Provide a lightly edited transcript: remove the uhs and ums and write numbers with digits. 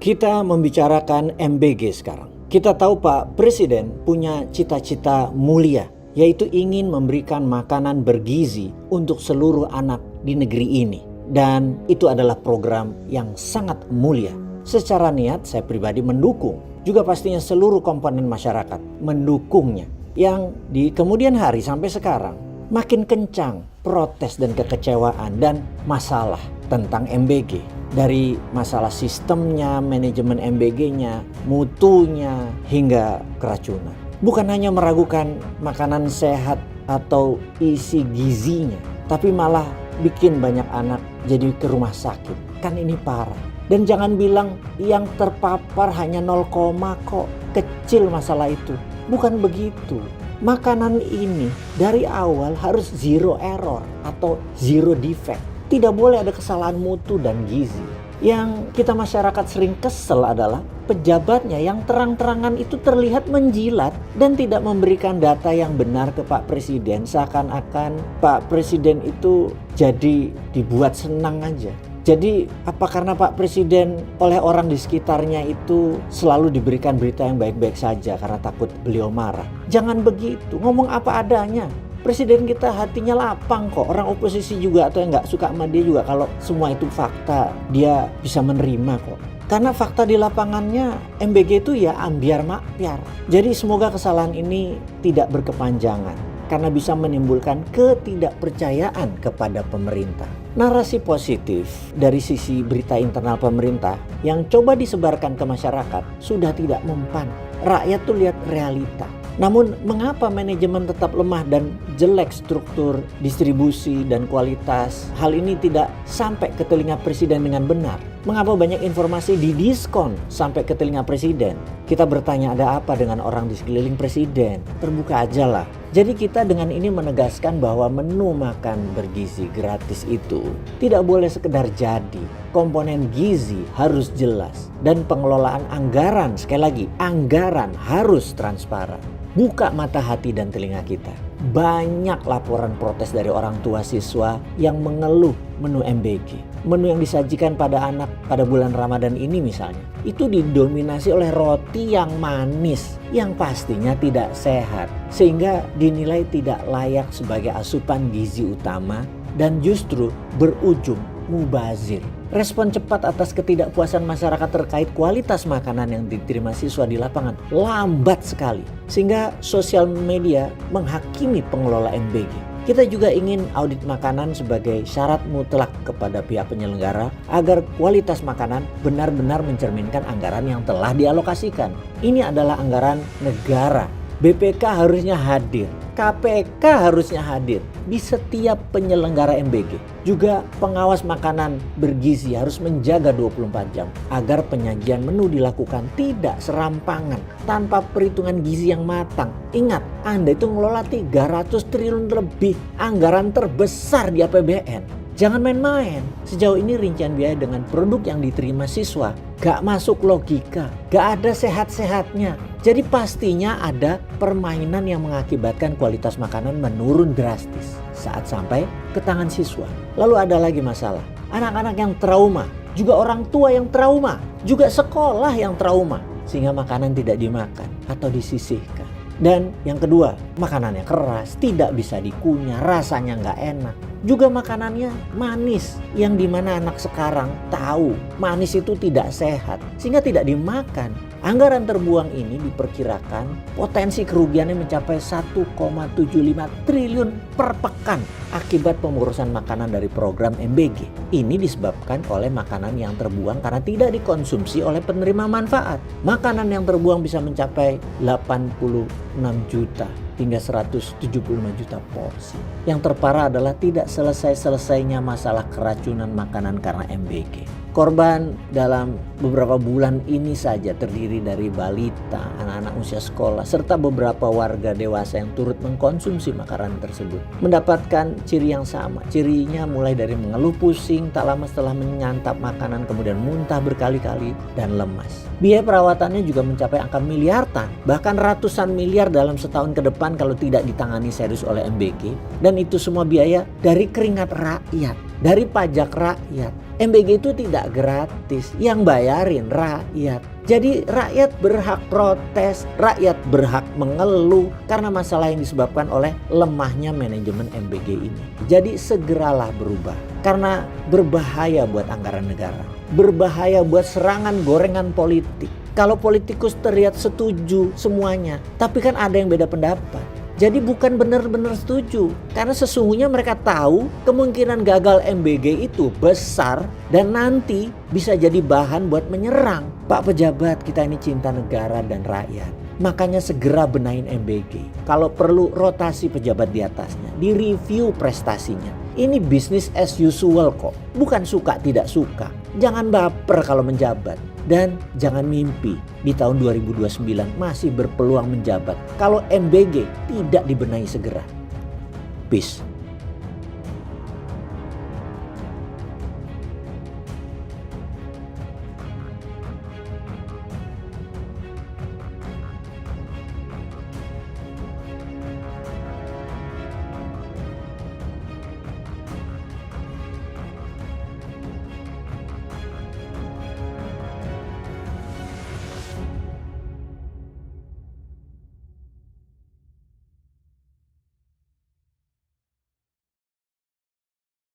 Kita membicarakan MBG sekarang. Kita tahu Pak Presiden punya cita-cita mulia, yaitu ingin memberikan makanan bergizi untuk seluruh anak di negeri ini. Dan itu adalah program yang sangat mulia. Secara niat saya pribadi mendukung. Juga pastinya seluruh komponen masyarakat mendukungnya. Yang di kemudian hari sampai sekarang makin kencang protes dan kekecewaan dan masalah tentang MBG. Dari masalah sistemnya, manajemen MBG-nya, mutunya, hingga keracunan. Bukan hanya meragukan makanan sehat atau isi gizinya, tapi malah bikin banyak anak jadi ke rumah sakit. Kan ini parah. Dan jangan bilang yang terpapar hanya 0, kok. Kecil masalah itu. Bukan begitu. Makanan ini dari awal harus zero error atau zero defect. Tidak boleh ada kesalahan mutu dan gizi. Yang kita masyarakat sering kesel adalah pejabatnya yang terang-terangan itu terlihat menjilat dan tidak memberikan data yang benar ke Pak Presiden. Seakan-akan Pak Presiden itu jadi dibuat senang aja. Jadi apa karena Pak Presiden oleh orang di sekitarnya itu selalu diberikan berita yang baik-baik saja karena takut beliau marah? Jangan begitu, ngomong apa adanya. Presiden kita hatinya lapang kok. Orang oposisi juga atau yang gak suka sama dia juga kalau semua itu fakta dia bisa menerima kok. Karena fakta di lapangannya MBG itu ya ambiar makpiar. Jadi semoga kesalahan ini tidak berkepanjangan karena bisa menimbulkan ketidakpercayaan kepada pemerintah. Narasi positif dari sisi berita internal pemerintah yang coba disebarkan ke masyarakat sudah tidak mempan. Rakyat tuh lihat realita. Namun mengapa manajemen tetap lemah dan jelek struktur distribusi dan kualitas? Hal ini tidak sampai ke telinga presiden dengan benar. Mengapa banyak informasi didiskon sampai ke telinga presiden? Kita bertanya ada apa dengan orang di sekeliling presiden? Terbuka aja lah. Jadi kita dengan ini menegaskan bahwa menu makan bergizi gratis itu tidak boleh sekedar jadi. Komponen gizi harus jelas dan pengelolaan anggaran, sekali lagi anggaran harus transparan. Buka mata hati dan telinga kita. Banyak laporan protes dari orang tua siswa yang mengeluh menu MBG. Menu yang disajikan pada anak pada bulan Ramadan ini misalnya, itu didominasi oleh roti yang manis yang pastinya tidak sehat. Sehingga dinilai tidak layak sebagai asupan gizi utama dan justru berujung mubazir. Respon cepat atas ketidakpuasan masyarakat terkait kualitas makanan yang diterima siswa di lapangan lambat sekali. Sehingga sosial media menghakimi pengelola MBG. Kita juga ingin audit makanan sebagai syarat mutlak kepada pihak penyelenggara agar kualitas makanan benar-benar mencerminkan anggaran yang telah dialokasikan. Ini adalah anggaran negara. BPK harusnya hadir. KPK harusnya hadir di setiap penyelenggara MBG. Juga pengawas makanan bergizi harus menjaga 24 jam agar penyajian menu dilakukan tidak serampangan tanpa perhitungan gizi yang matang. Ingat, Anda itu ngelola 300 triliun lebih, anggaran terbesar di APBN. Jangan main-main. Sejauh ini rincian biaya dengan produk yang diterima siswa gak masuk logika, gak ada sehat-sehatnya. Jadi pastinya ada permainan yang mengakibatkan kualitas makanan menurun drastis saat sampai ke tangan siswa. Lalu ada lagi masalah, anak-anak yang trauma, juga orang tua yang trauma, juga sekolah yang trauma. Sehingga makanan tidak dimakan atau disisihkan. Dan yang kedua, makanannya keras, tidak bisa dikunyah, rasanya nggak enak. Juga makanannya manis, yang dimana anak sekarang tahu manis itu tidak sehat, sehingga tidak dimakan. Anggaran terbuang ini diperkirakan potensi kerugiannya mencapai 1,75 triliun per pekan akibat pengurusan makanan dari program MBG. Ini disebabkan oleh makanan yang terbuang karena tidak dikonsumsi oleh penerima manfaat. Makanan yang terbuang bisa mencapai 86 juta hingga 175 juta porsi. Yang terparah adalah tidak selesai-selesainya masalah keracunan makanan karena MBG. Korban dalam beberapa bulan ini saja terdiri dari balita, anak-anak usia sekolah, serta beberapa warga dewasa yang turut mengkonsumsi makanan tersebut. Mendapatkan ciri yang sama. Cirinya mulai dari mengeluh pusing, tak lama setelah menyantap makanan, kemudian muntah berkali-kali, dan lemas. Biaya perawatannya juga mencapai angka miliaran, bahkan ratusan miliar dalam setahun ke depan kalau tidak ditangani serius oleh MBG. Dan itu semua biaya dari keringat rakyat, dari pajak rakyat. MBG itu tidak gratis, yang bayarin rakyat. Jadi rakyat berhak protes, rakyat berhak mengeluh karena masalah yang disebabkan oleh lemahnya manajemen MBG ini. Jadi segeralah berubah, karena berbahaya buat anggaran negara, berbahaya buat serangan gorengan politik. Kalau politikus terlihat setuju semuanya, tapi kan ada yang beda pendapat. Jadi bukan benar-benar setuju, karena sesungguhnya mereka tahu kemungkinan gagal MBG itu besar dan nanti bisa jadi bahan buat menyerang. Pak pejabat, kita ini cinta negara dan rakyat, makanya segera benahin MBG. Kalau perlu rotasi pejabat di atasnya, direview prestasinya. Ini bisnis as usual kok, bukan suka tidak suka. Jangan baper kalau menjabat. Dan jangan mimpi di tahun 2029 masih berpeluang menjabat kalau MBG tidak dibenahi segera. Peace.